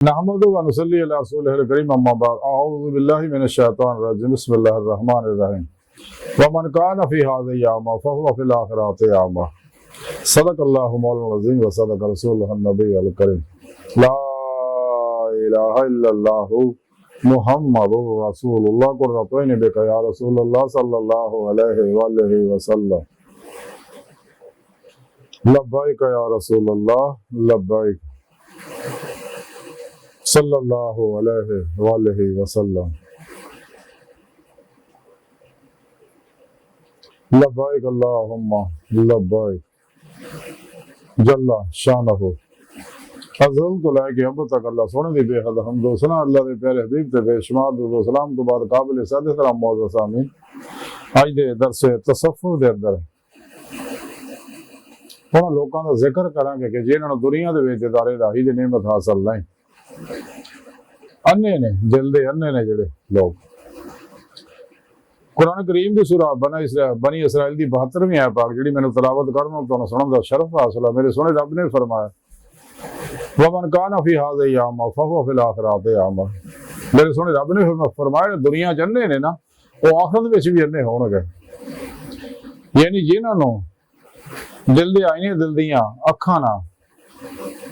नहमदु व नुसल्ली अला रसूलिहिल करीम अम्मा बाद अऊज़ु बिल्लाहि मिनश शैतानिर रजीम बिस्मिल्लाहिर रहमानिर रहीम व मन कान फी हाज़िहि अमा फहुव फिल आखिरति अमा सदक़ल्लाहु मौलाना अज़ीम व सदक़ रसूलुहुन नबियुल करीम ला इलाहा इल्लल्लाहु मुहम्मदुर रसूलुल्लाह कुर्रतुन बिका या रसूलल्लाह सल्लल्लाहु अलैहि वसल्लम लब्बैक या रसूलल्लाह लब्बैक सल्लल्लाहु अलैहि वसल्लम लब्बैक अल्लाहुम्मा लब्बैक जल्ला शानहु अज़ल तो लेके अब तक अल्लाह सोने दी बेहद हमदो सना अल्लाह दे प्यारे हबीब ते बेशुमार दुरूद सलाम तो बाद काबिल सादे सलाम मौजूद सामीन आज दे दरस तसव्वुफ दे अंदर हुण लोकां दा जिक्र करांगे कि जिन्हां नूं दुनिया दे विच दारे राही दी नेमत हासिल नहीं अन्ने ने दिल दे अन्ने ने जिहड़े लोग कुरान करीम की सूरह बनी इसराइल की 72वीं आयत पाक जिहड़ी मैनूं तिलावत करन तो सुनन दा शरफ हासिल है। मेरे सोहणे रब ने फरमाया वमन कान फी हाज़िहि अमा फहुव फिल आखिरति अमा। मेरे सोहणे रब ने फरमाया दुनिया च अन्ने ने ना वो आखिरत विच भी अन्ने होणगे, यानी जिन्हां नूं दिल दे आईने दिल दियां अखां ना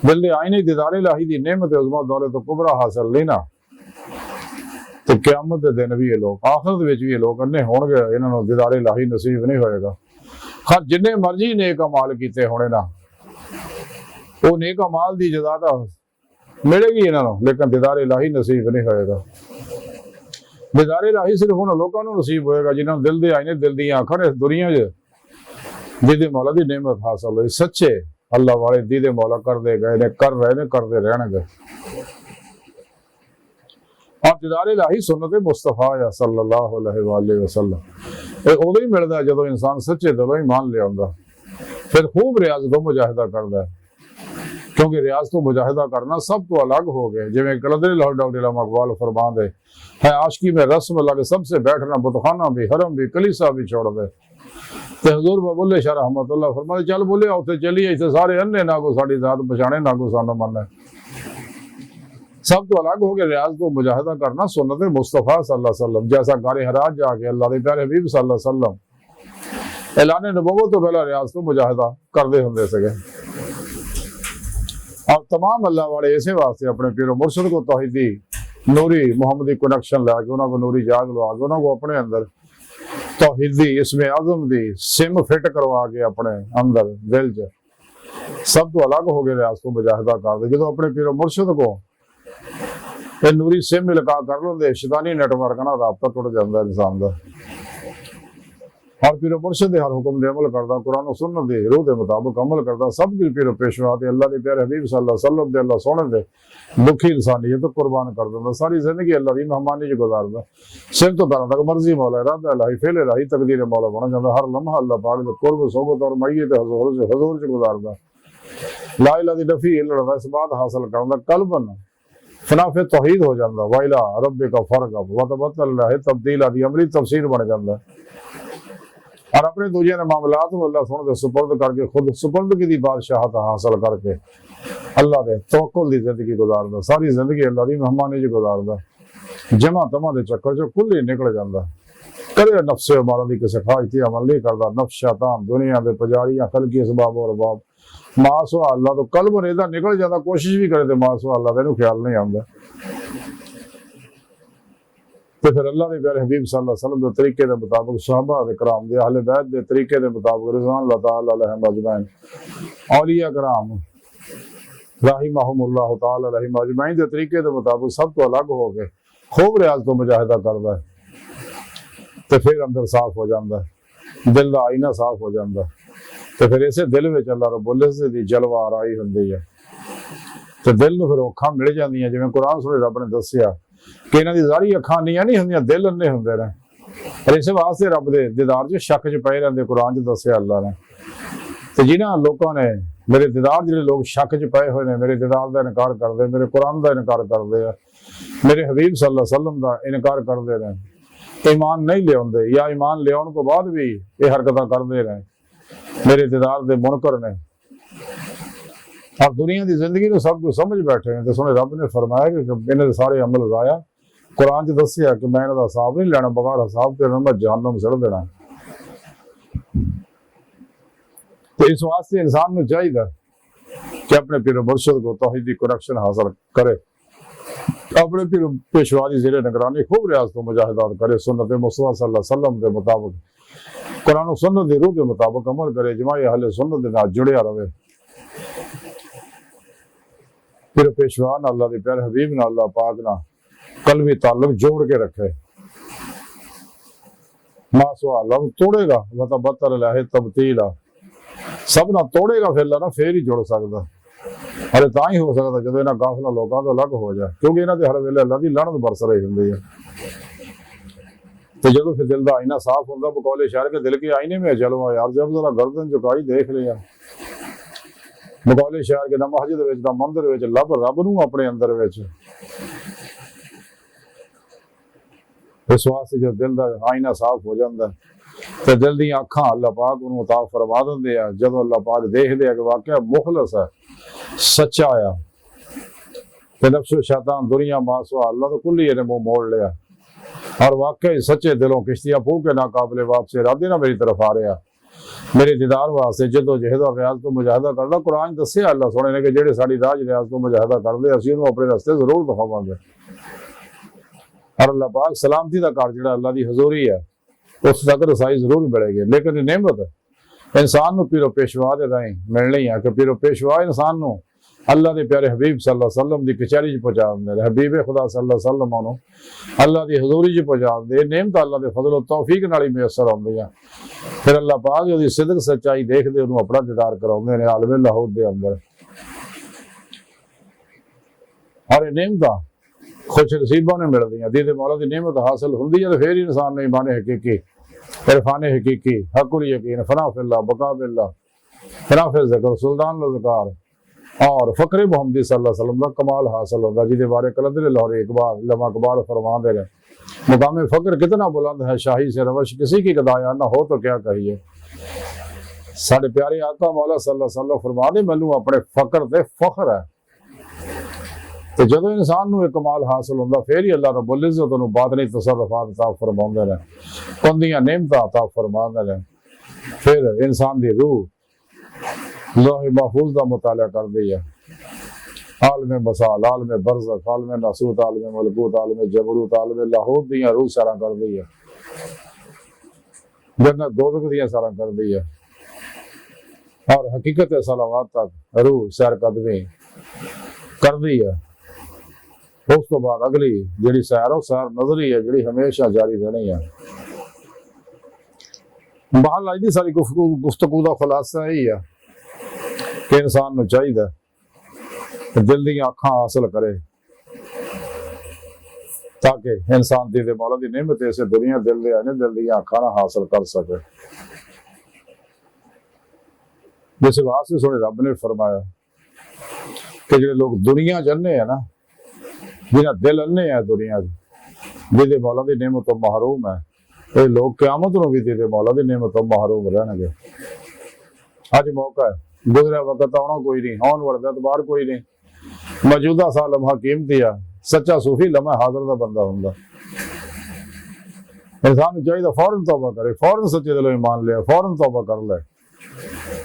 दिल दे आईने दीदारे लाही दी नेमत उज़मा दौलत कुबरा हासिल नहीं ना तो क़यामत के दिन भी ये लोग आखिरत विच भी ये लोग अन्ने होणगे, इन्हां नूं दीदारे लाही नसीब नहीं होएगा। हर जिन्ने मर्जी नेक अमाल कीते होणे ना वो नेक अमाल दी जज़ा तां मिलेगी इन्हां नूं, लेकिन दीदारे लाही नसीब नहीं होएगा। दीदारे लाही सिर्फ उन्हां लोकां नूं नसीब होएगा जिन्हां नूं दिल दे आईने दिल दियां अखां इस दुनिया च दीदे मौला दी नेमत हासिल होई। सच्चे अल्लाह वाले दीदे मौला करते गए ने, कर रहे ने, करते रहणगे। और दीदारे लाही सुन्नत मुस्तफा या सल्लल्लाहु अलैहि वसल्लम उदों ही मिलता जो इंसान सच्चे दिलों ही मान लिया हुंदा, फिर खूब रियाज तो मुजाहिदा करता है, क्योंकि रियाज तो मुजाहिदा करना सब तो अलग हो गए। जिवें कलंदरी लाहौर डॉक्टर मकबाल फरमाते है आशिकी में रस्म लगे सबसे बैठना बुतखाना भी हरम भी कलीसा भी छोड़ दे। ते हुजूर बुल्ले शाह रहमतुल्लाह फरमाते चल बोले उत्थे चलिए इतने सारे अन्ने ना को साड़ी जात पछाणे ना को सानू मन सब तो अलग हो गए। रियाज को मुजाहिदा करना सुन्नत मुस्तफा सल्लल्लाहु अलैहि वसल्लम जैसा गारे हराज जाके अल्लाह के प्यारे हबीब सल्लल्लाहु अलैहि वसल्लम ऐलान नबुव्वत तो पहला रियाज तो मुजाहिदा करते होंदे सके। और तमाम अल्लाह वाले इसे वास्ते अपने पीरो मुर्शिद को तौहीदी नूरी मोहम्मदी कनेक्शन ला के उन्होंने नूरी जाग लवा के उन्होंने अपने अंदर तौहीदी इसमें आजम दी सिम फिट करवा के अपने अंदर दिल च सब तो अलग हो गए रियाज को मुजाहिदा करते। जो अपने पीरो मुर्शिद को नूरी सिम लगा कर लेंगे शैतानी नेटवर्क ना राबता टुट जाता इंसान का। और पीरो मुर्शिद हर हुक्म दे अमल करता, कुरान सुन्नत दे रूह के मुताबिक अमल करता, सब कुछ पीरो पेशवा अल्लाह के प्यारे हबीब सल्लल्लाहु अलैहि वसल्लम दे अल्लाह सोहने दे दुखी इंसानियत तो कुर्बान कर देता। सारी जिंदगी अल्लाह की मेहमानी च गुजारदा, सिर तो पैरों तक मर्जी मौला इरादा इलाही फेल इलाही तकदीर मौला बन जाता। हर लम्हा अल्लाह पाक दे कुर्ब सोबत और मय्यत हुजूर च गुजारदा। ला इलाहा दी नफी इल्ला इस बात हासिल करदा कल्बन फनाफे तौहीद हो जाता। वाइला रब्बे का फर्क वतबतल तब्दील आदि अमली तफसीर बन जाता और अपने दूजे ने मामलात को अल्लाह सोने सुपर्द करके खुद सुपर्दगी की बादशाहत हासिल करके अल्लाह के तवक्कुल की जिंदगी गुजारदा। सारी जिंदगी अल्लाह की मेहमानी च गुजारदा, जमा तमा के चक्कर चो कुल ही निकल जाता। कदे नफ्से मारा की किसी ख्वाहिश की अमल नहीं करता। नफ्स शैतान दुनिया के पुजारियां खलकी असबाब और बाब मासो अल्लाह तो कल्ब रेदा निकल जाता, कोशिश भी करे तो मासो अल्लाह का ख्याल नहीं आता। तो फिर अल्लाह के प्यारे हबीब सल्लल्लाहु अलैहि वसल्लम के तरीके के मुताबिक सहाबा कराम दे अहले बैत के तरीके के मुताबिक रिज़वान अल्लाह ताला अलैहिम अजमईन औलिया कराम रहिमहुमुल्लाह ताला अलैहिम अजमईन के तरीके के मुताबिक सब तो अलग हो गए खूब रियाज तो मुजाहिदा करता है। तो फिर अंदर साफ हो जाता है, दिल का आईना साफ हो जाता है। तो फिर इसे दिल में अल्लाह रब्बुल इज़्ज़त दी जलवा आराई हुंदी है। तो दिल नूं फिर अखां मिल जांदियां जिवें कुरान सुने रब ने दस्सिया कि इन्हां दी ज़ाहिरी अखां अन्नियां नहीं हुंदियां, दिल अन्ने हुंदे ने। और इस वास्ते रब दे दीदार च शक च पए रहिंदे कुरान च दस्सिया अल्लाह ने। तो जिन्हां लोकां ने मेरे दीदार जिहड़े लोग शक च पए होए ने, मेरे दीदार का इनकार करते, मेरे कुरान का इनकार करते हैं, मेरे हबीब सल्लल्लाहु अलैहि वसल्लम का इनकार करते हैं, ईमान नहीं लियाउंदे या ईमान लियाउण तो बाद भी ये हरकतां करते रहे, मेरे दीदार दे मुनकर ने और दुनिया की जिंदगी में सब कुछ समझ बैठे हैं। तो सोने रब ने फरमाया कि इन्हें सारे अमल जाया। कुरान च दसिया कि मैं इन्हों हिसाब नहीं लेना, बगैर हिसाब के मैं जहन्नम सड़ देना। तो इस वास्ते इंसान को चाहिए कि अपने पीर मुर्शद को तौहीदी कनेक्शन हासिल करे, अपने पीर पेशवा की ज़ेरे निगरानी खूब रियाज तो मुजाहिदात करे, सुन्नत मुस्तफा सल्लल्लाहु अलैहि वसल्लम के मुताबिक कुरान सुन्नत की रूह के मुताबिक अमल करे, जमाई अहले सुन्नत के नाल जुड़िया रहे। फिर पेशवा ना अल्लाह के प्यारे हबीब ना अल्लाह पाक ना कलवी ताल्लुक जोड़ के रखे। मासवा लब तोड़ेगा मतलब बतर लाहे तब्दील सब ना तोड़ेगा फिर ही जुड़ सकता। अरे ता ही हो सकता जो इन्होंने गाफला लोगों तो अलग हो जाए, क्योंकि इन्होंने हर वेले अल्लाह की लानत बरस रही होंगी है। तो जो फिर दिल का आईना साफ होंगे, बकौले शहर के दिल के आईने में चलो यार, जब जरा गर्दन झुकाई देख लिया, बकौले शहर के ना मस्जिद ना मंदिर लब रब नूं अपने अंदर इस वास्ते जो दिल का आईना साफ हो जाता तो दिल दी अखां अल्लाह पाक उन्होंने उतार फरमा देंगे। जो अल्लाह पाक देखते हैं कि वाकया मुखलस है, सच्चा आ, तो नफ्सो शैतान दुनिया मासवा अल्लाह तो कुल ही इन्हें मुंह मोड़ लिया और वाकई सच्चे दिलों किश्तियां फूक के नाकाबले वापसी इरादे ना मेरी तरफ आ रहा, मेरे दीदार वास्ते जदोजहद और रियाज तो मुजाहिदा करदा। कुरान दस्सिया अल्लाह सोने ने कि जेडे साडी राज रियाज तो मुजाहिदा करदे असीं उन्होंने अपने रस्ते जरूर दिखावांगे। और अल्लाह पाक सलामती का घर जो अल्लाह की हजूरी है उस तक रसाई जरूर मिलेगी। लेकिन नेमत इंसान को पीरो पेशवा के राही मिलनी है कि पीरो पेशवा इंसान को अल्लाह के प्यारे हबीब सल्लल्लाहु अलैहि वसल्लम की कचहरी च पहुँचा देंगे, हबीब खुदा सल्लल्लाहु अलैहि वसल्लम अल्लाह की हजूरी च पहुँचा देंगे। नेमत अल्लाह के फजल तौफीक नाल ही मैसर आउंदी है। फिर अल्लाह पाक उसकी सिदक सच्चाई देखते उन्होंने अपना दीदार कराते हैं आलमे लाहौर के अंदर। और नेमत खुश नसीबा ने मिलती हैं, दीदे मौला की नेमत हासिल होंगी है तो फिर इंसान ने ईमान हकीकी इरफान हकीकी हकुल यकीन फना फिल्लाह बका बिल्लाह फना फिल ज़िक्र सुल्तान ज़िकार और फ़क्र मोहम्मदी सल्लल्लाहु अलैहि वसल्लम का कमाल हासिल होगा, जिसके बारे कलंदर लाहौरी इकबाल लमा इकबाल फरमा दे रहे मुकाम फ़क्र कितना बुलंद है, शाही से रवश किसी की गदाया ना हो तो क्या कहिए। साढ़े प्यारे आका मौला सल्लल्लाहु अलैहि वसल्लम फरमा दे मैनू अपने फ़क्र से फख्र है। तो जो इंसान को एक कमाल हासिल होता फिर ही अल्लाह रब्बुल इज़्ज़त उन्होंने बादनी तसर्रुफ़ात अता फरमाते हैं, उनदियां नेमतां अता फरमाते हैं। फिर इंसान की रूह लौह महफूज का मुताला करती है, आलम मसाल आलम बरज़ख आलम नासूत आलम मलकूत आलम जबरूत आलम लाहौर दियां रूह सैरा करती है, जन्नत दोज़ख दियां सैरा करती है और हकीकत सलावात तक रूह सैर कदमी करती है। उस तो बाद अगली जी सैर वो सैर नजरी है जी हमेशा जारी रहनी है। बहरहाल अज की सारी गुफ्तगू का खुलासा यही है कि इंसान को चाहिए दिल दी अखां हासिल करे ताकि इंसान दी मौला की नेमत इस दुनिया दिल दे आने दिल दी अखां ना हासिल कर सके। जिस वास्ते सोने रब ने फरमाया कि जो लोग दुनिया चाहते हैं ना, जिन्हें दिल अन्ने है दुनिया जिसे मौला की नेमत तो महरूम है, ये लोग क्यामत को भी दीदे मौला की नेमत तो महरूम रहने। अज मौका है, गुजरा वक्त आना कोई नहीं, आने वाला एतबार कोई नहीं, मौजूदा सा लम्हा कीमती है, सच्चा सूफी लम्हा हाजिर का बंदा होंगे। इंसान चाहिए फौरन तौबा करे, फौरन सच्चे दिलों ईमान लिया, फौरन तौबा कर ले।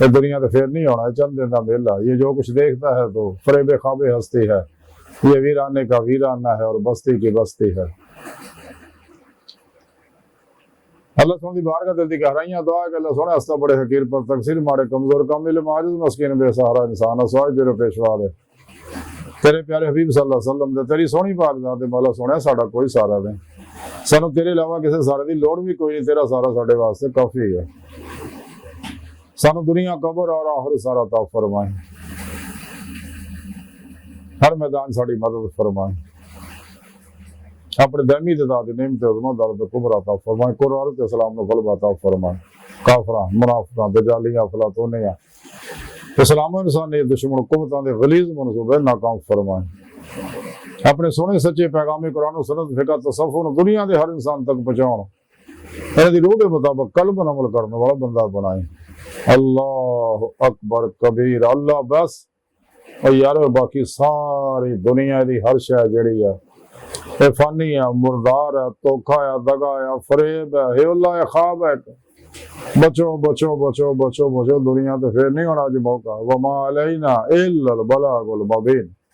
ये दुनिया तो फिर नहीं होना, चंद दिन का मेला, ये जो कुछ देखता है तो फरेबे खाबे हस्ती है, ये वीराने का वीराना है और बस्ती की बस्ती है। अल्लाह सोनी बाहर का दिल की गहराइयां दुआ है कि अल्लाह सोने हस्ता बड़े हकीर पर तकसीर मारे कमजोर कामिल माजिद मस्कीन बेसहारा इंसान असवाय तेरे पेशवा दे तेरे प्यारे हबीब सल्लल्लाहु अलैहि वसल्लम दे तेरी सोहनी पाक ज़ात दे मौला सोने साडा कोई सहारा नहीं, सानू तेरे अलावा किसी सहारे की लोड़ भी कोई नहीं, तेरा सहारा साडे वास्ते काफी है। सानू दुनिया कबर और आखिर सारा अता फरमाए, हर मैदान साड़ी मदद फरमाए, अपने दमी दाद नेमत दर्द कुबरा अता फरमाए, कुरान ते इस्लाम नु गलबा अता फरमाए, काफरा मुनाफिकां दजालियां अफलातूनियां इस्लाम इंसान ने दुश्मन कुवतां दे गलीज मनसूबे नाकाम फरमाए। अपने सोने सच्चे पैगाम कुरान और सुन्नत फिक़ह तसव्वुफ नु दुनिया के हर इंसान तक पहुंचाउण, इहदी रूह के मुताबिक कल्ब अमल करने वाला बंदा बनाए। अल्लाह अकबर कबीर, अल्लाह बस और यार बाकी सारी दुनिया दी हर शय जिहड़ी है ये फानी है, मुर्दार है, धोखा है, दगा है, फरेब है, हेला है, ख्वाब है। बचो बचो बचो बचो बचो, दुनिया तो फिर नहीं होना जी मौका। वमा अलैना इल्लल बलागुल मुबीन।